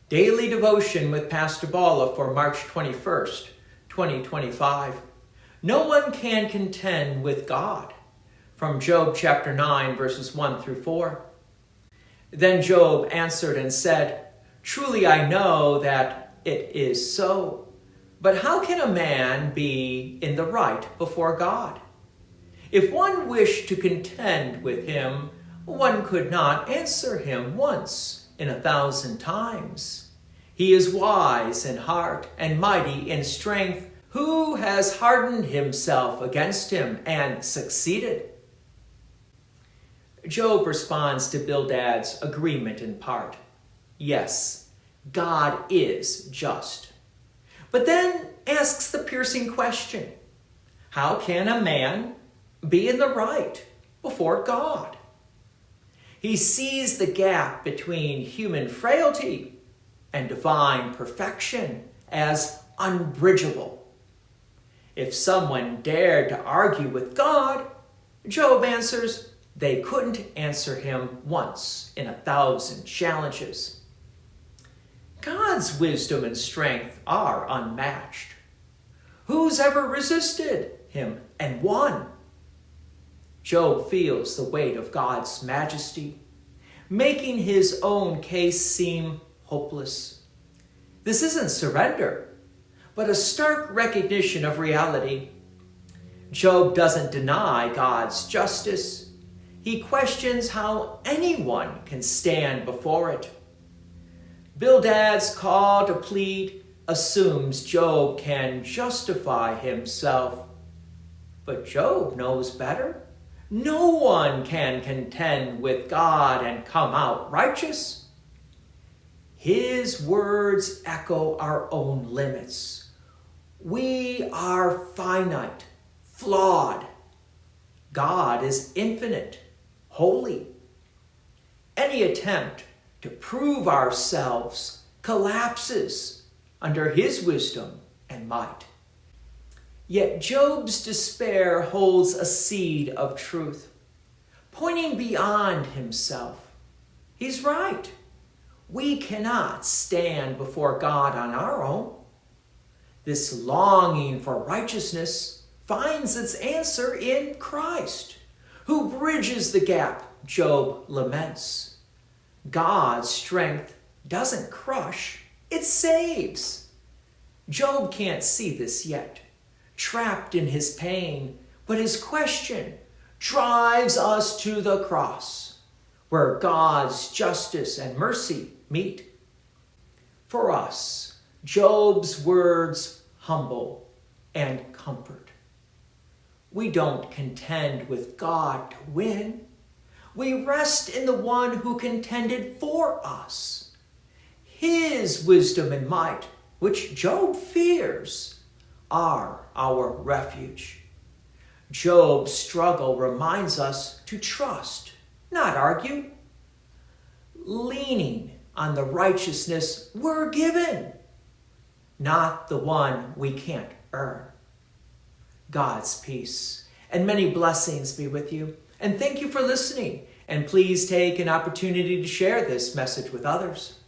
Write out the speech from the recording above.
Daily Devotion with Pastor Balla for March 21st, 2025. No one can contend with God. From Job chapter 9, verses 1 through 4. Then Job answered and said, "Truly I know that it is so. But how can a man be in the right before God? If one wished to contend with him, one could not answer him once in 1,000 times. He is wise in heart and mighty in strength. Who has hardened himself against him and succeeded?" Job responds to Bildad's agreement in part. Yes, God is just. But then asks the piercing question, how can a man be in the right before God? He sees the gap between human frailty and divine perfection as unbridgeable. If someone dared to argue with God, Job answers, they couldn't answer him once in 1,000 challenges. God's wisdom and strength are unmatched. Who's ever resisted him and won? Job feels the weight of God's majesty, making his own case seem hopeless. This isn't surrender, but a stark recognition of reality. Job doesn't deny God's justice. He questions how anyone can stand before it. Bildad's call to plead assumes Job can justify himself. But Job knows better. No one can contend with God and come out righteous. His words echo our own limits. We are finite, flawed. God is infinite, holy. Any attempt to prove ourselves collapses under his wisdom and might. Yet Job's despair holds a seed of truth, pointing beyond himself. He's right. We cannot stand before God on our own. This longing for righteousness finds its answer in Christ, who bridges the gap Job laments. God's strength doesn't crush, it saves. Job can't see this yet, trapped in his pain, but his question drives us to the cross, where God's justice and mercy meet. For us, Job's words humble and comfort. We don't contend with God to win. We rest in the one who contended for us. His wisdom and might, which Job fears, are our refuge. Job's struggle reminds us to trust, not argue, leaning on the righteousness we're given, not the one we can't earn. God's peace and many blessings be with you, and thank you for listening, and please take an opportunity to share this message with others.